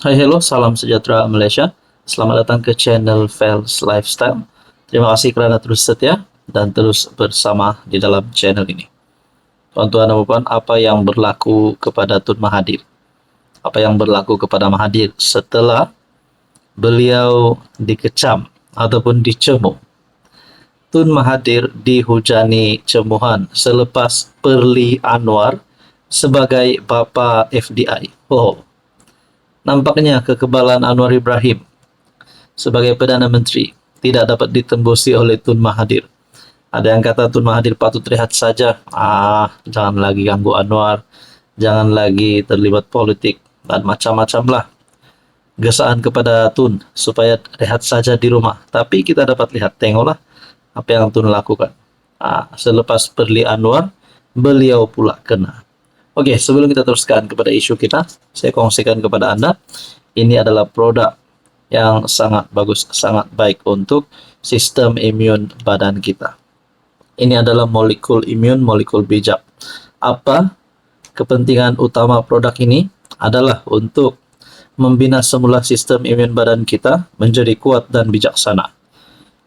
Hai, hello, salam sejahtera Malaysia. Selamat datang ke channel Fels Lifestyle. Terima kasih kerana terus setia dan terus bersama di dalam channel ini. Tuan-tuan dan puan, apa yang berlaku kepada Tun Mahathir? Apa yang berlaku kepada Mahathir setelah beliau dikecam ataupun dicemooh? Tun Mahathir dihujani cemuhan selepas Perli Anwar sebagai bapa FDI. Oh, nampaknya kekebalan Anwar Ibrahim sebagai Perdana Menteri tidak dapat ditembusi oleh Tun Mahathir. Ada yang kata Tun Mahathir patut rehat saja. Jangan lagi ganggu Anwar, jangan lagi terlibat politik, dan macam-macam lah gesaan kepada Tun supaya rehat saja di rumah. Tapi kita dapat lihat, tengoklah apa yang Tun lakukan. Selepas Perli Anwar, beliau pula kena. Oke, sebelum kita teruskan kepada isu kita, saya kongsikan kepada Anda, ini adalah produk yang sangat bagus, sangat baik untuk sistem imun badan kita. Ini adalah molekul imun, molekul bijak. Apa kepentingan utama produk ini? Adalah untuk membina semula sistem imun badan kita menjadi kuat dan bijaksana.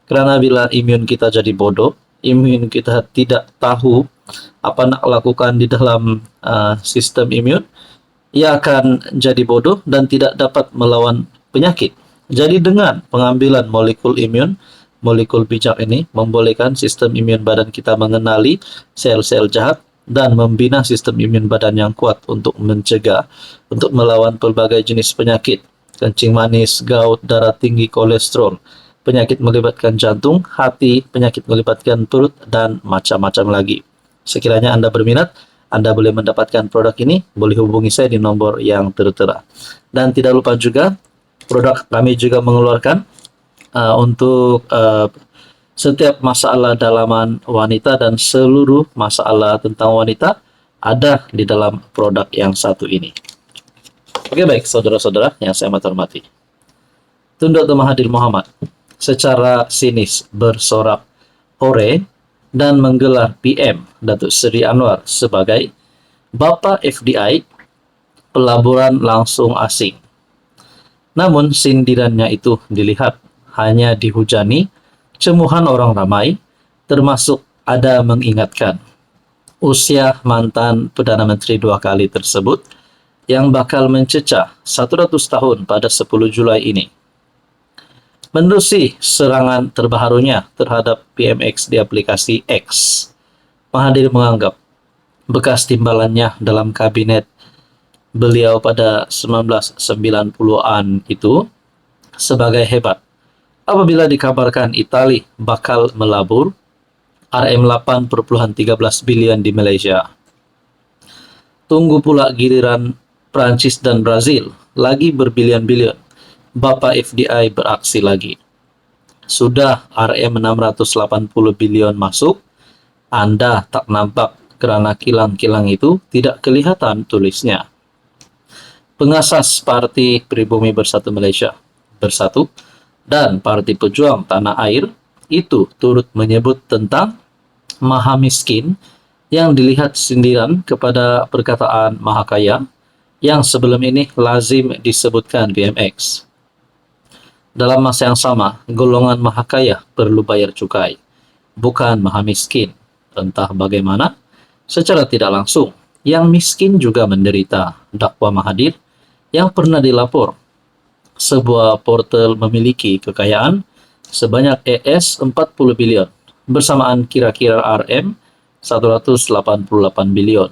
Kerana bila imun kita jadi bodoh, imun kita tidak tahu apa nak lakukan di dalam sistem imun, ia akan jadi bodoh dan tidak dapat melawan penyakit. Jadi dengan pengambilan molekul imun, molekul bijak ini membolehkan sistem imun badan kita mengenali sel-sel jahat dan membina sistem imun badan yang kuat untuk mencegah, untuk melawan pelbagai jenis penyakit, kencing manis, gout, darah tinggi, kolesterol, penyakit melibatkan jantung, hati, penyakit melibatkan perut, dan macam-macam lagi. Sekiranya Anda berminat, Anda boleh mendapatkan produk ini, boleh hubungi saya di nomor yang tertera. Dan tidak lupa juga, produk kami juga mengeluarkan untuk setiap masalah dalaman wanita dan seluruh masalah tentang wanita ada di dalam produk yang satu ini. Oke, baik saudara-saudara yang saya hormati. Tun Dr. Mahathir Mohamad secara sinis bersorak hore dan menggelar PM Datuk Seri Anwar sebagai Bapa FDI, pelaburan langsung asing. Namun sindirannya itu dilihat hanya dihujani cemuhan orang ramai, termasuk ada mengingatkan usia mantan Perdana Menteri 2 kali tersebut yang bakal mencecah 100 tahun pada 10 Julai ini. Menerusi serangan terbarunya terhadap PMX di aplikasi X, Mahathir menganggap bekas timbalannya dalam kabinet beliau pada 1990-an itu sebagai hebat. Apabila dikabarkan Itali bakal melabur RM8,13 bilion di Malaysia. Tunggu pula giliran Prancis dan Brazil lagi berbilion-bilion. Bapa FDI beraksi lagi. Sudah RM680 bilion masuk, Anda tak nampak kerana kilang-kilang itu tidak kelihatan tulisnya. Pengasas Parti Pribumi Bersatu Malaysia Bersatu dan Parti Pejuang Tanah Air itu turut menyebut tentang maha miskin yang dilihat sindiran kepada perkataan maha kaya yang sebelum ini lazim disebutkan BMX. Dalam masa yang sama, golongan maha kaya perlu bayar cukai, bukan maha miskin. Entah bagaimana, secara tidak langsung, yang miskin juga menderita, dakwa Mahathir yang pernah dilapor. Sebuah portal memiliki kekayaan sebanyak AS 40 bilion, bersamaan kira-kira RM 188 bilion.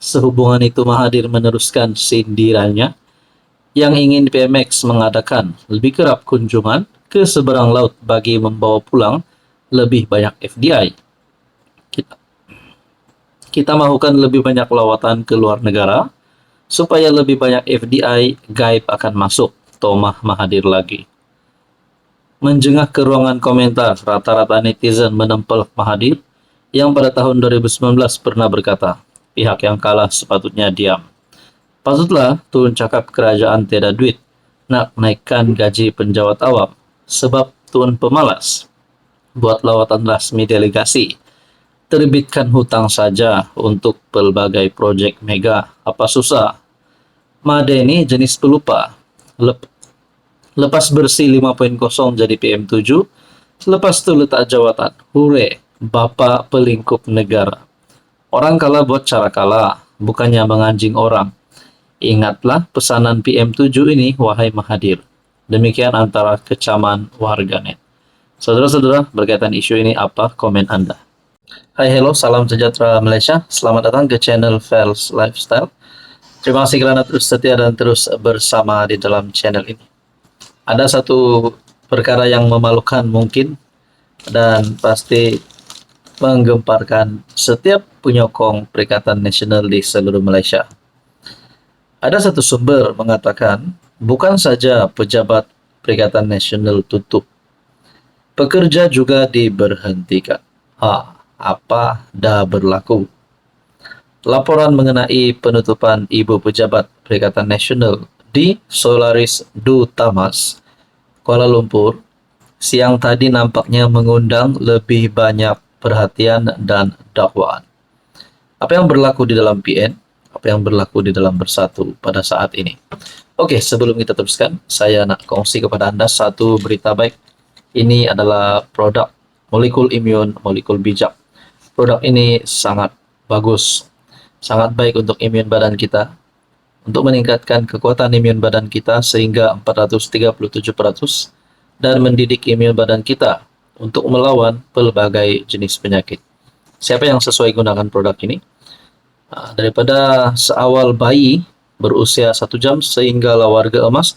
Sehubungan itu Mahathir meneruskan sindirannya yang ingin PMX mengadakan lebih kerap kunjungan ke seberang laut bagi membawa pulang lebih banyak FDI. Kita mahukan lebih banyak lawatan ke luar negara supaya lebih banyak FDI gaib akan masuk, tomah Mahathir lagi. Menjengah ke ruangan komentar, rata-rata netizen menempel Mahathir yang pada tahun 2019 pernah berkata, pihak yang kalah sepatutnya diam. Patutlah Tun cakap kerajaan tiada duit nak naikkan gaji penjawat awam sebab Tun pemalas. Buat lawatan rasmi delegasi. Terbitkan hutang saja untuk pelbagai projek mega. Apa susah? Madeni jenis pelupa. Lepas bersih 5.0 jadi PM7. Lepas itu letak jawatan. Hure, Bapak Pelingkup Negara. Orang kalah buat cara kalah, bukannya menganjing orang. Ingatlah pesanan PM7 ini, wahai Mahathir. Demikian antara kecaman warganet. Saudara-saudara, berkaitan isu ini apa komen Anda? Hai, hello, salam sejahtera Malaysia. Selamat datang ke channel Fels Lifestyle. Terima kasih kerana terus setia dan terus bersama di dalam channel ini. Ada satu perkara yang memalukan mungkin dan pasti menggemparkan setiap penyokong Perikatan Nasional di seluruh Malaysia. Ada satu sumber mengatakan bukan saja pejabat Perikatan Nasional tutup, pekerja juga diberhentikan. Apa dah berlaku? Laporan mengenai penutupan ibu pejabat Perikatan Nasional di Solaris Du Tamas, Kuala Lumpur, siang tadi nampaknya mengundang lebih banyak perhatian dan dakwaan. Apa yang berlaku di dalam PN? Apa yang berlaku di dalam Bersatu pada saat ini? Oke, sebelum kita teruskan, saya nak kongsi kepada Anda satu berita baik. Ini adalah produk molekul imun, molekul bijak. Produk ini sangat bagus, sangat baik untuk imun badan kita, untuk meningkatkan kekuatan imun badan kita sehingga 437% dan mendidik imun badan kita untuk melawan pelbagai jenis penyakit. Siapa yang sesuai gunakan produk ini? Daripada seawal bayi berusia 1 jam sehingga warga emas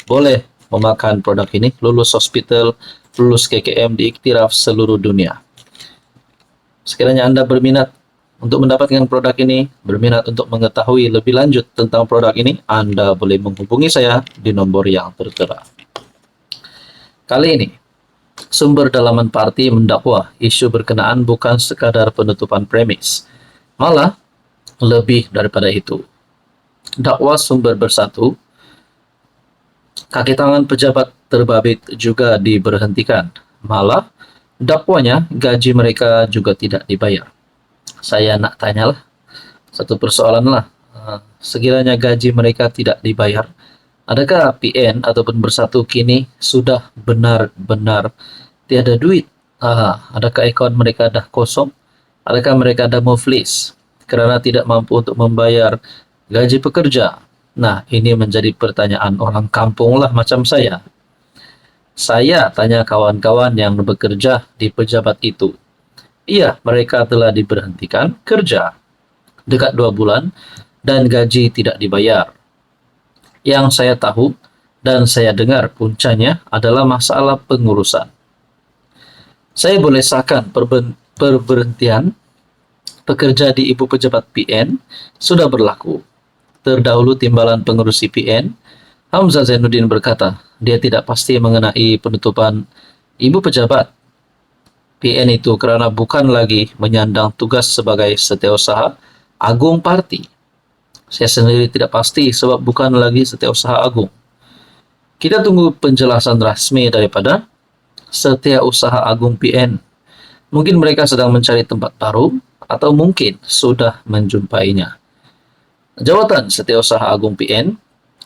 boleh memakan produk ini, lulus hospital, lulus KKM diiktiraf seluruh dunia. Sekiranya Anda berminat untuk mendapatkan produk ini, berminat untuk mengetahui lebih lanjut tentang produk ini, Anda boleh menghubungi saya di nomor yang tertera. Kali ini, sumber dalaman parti mendakwa isu berkenaan bukan sekadar penutupan premis, malah lebih daripada itu. Dakwa sumber Bersatu, kaki tangan pejabat terbabit juga diberhentikan, malah dakwanya gaji mereka juga tidak dibayar. Saya nak tanyalah, satu persoalan lah, sekiranya gaji mereka tidak dibayar, adakah PN ataupun Bersatu kini sudah benar-benar tiada duit? Adakah akaun mereka dah kosong? Adakah mereka dah muflis kerana tidak mampu untuk membayar gaji pekerja? Nah, ini menjadi pertanyaan orang kampung lah macam saya. Saya tanya kawan-kawan yang bekerja di pejabat itu. Iya, mereka telah diberhentikan kerja dekat 2 bulan dan gaji tidak dibayar. Yang saya tahu dan saya dengar puncanya adalah masalah pengurusan. Saya boleh sahkan perberhentian pekerja di ibu pejabat PN sudah berlaku. Terdahulu timbalan pengurusi PN, Hamzah Zainuddin berkata, dia tidak pasti mengenai penutupan ibu pejabat PN itu kerana bukan lagi menyandang tugas sebagai setiausaha agung parti. Saya sendiri tidak pasti sebab bukan lagi setiausaha agung. Kita tunggu penjelasan rasmi daripada Setiausaha Agung PN. Mungkin mereka sedang mencari tempat baru atau mungkin sudah menjumpainya. Jawatan Setiausaha Agung PN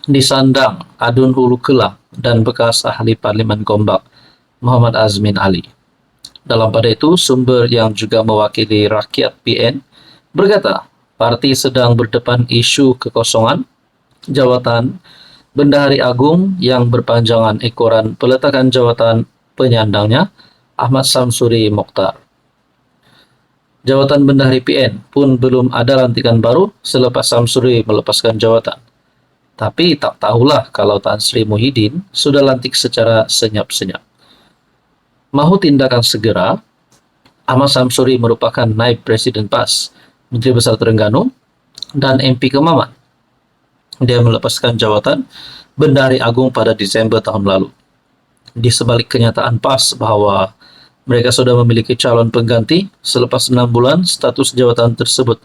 disandang Adun Hulu Kelang dan bekas ahli Parlimen Gombak Muhammad Azmin Ali. Dalam pada itu, sumber yang juga mewakili rakyat PN berkata, parti sedang berdepan isu kekosongan jawatan Bendahari Agung yang berpanjangan ekoran peletakan jawatan penyandangnya Ahmad Samsuri Mokhtar. Jawatan Bendahari PN pun belum ada lantikan baru selepas Samsuri melepaskan jawatan. Tapi tak tahulah kalau Tan Sri Muhyiddin sudah lantik secara senyap-senyap. Mahu tindakan segera, Ahmad Samsuri merupakan naib Presiden PAS, Menteri Besar Terengganu, dan MP Kemaman. Dia melepaskan jawatan Bendahari Agung pada Disember tahun lalu. Di sebalik kenyataan PAS bahawa mereka sudah memiliki calon pengganti, selepas 6 bulan status jawatan tersebut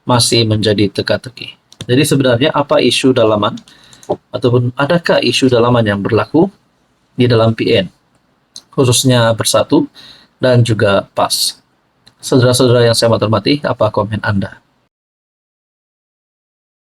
masih menjadi teka-teki. Jadi sebenarnya apa isu dalaman ataupun adakah isu dalaman yang berlaku di dalam PN, khususnya Bersatu dan juga PAS? Saudara-saudara yang saya hormati, apa komen Anda?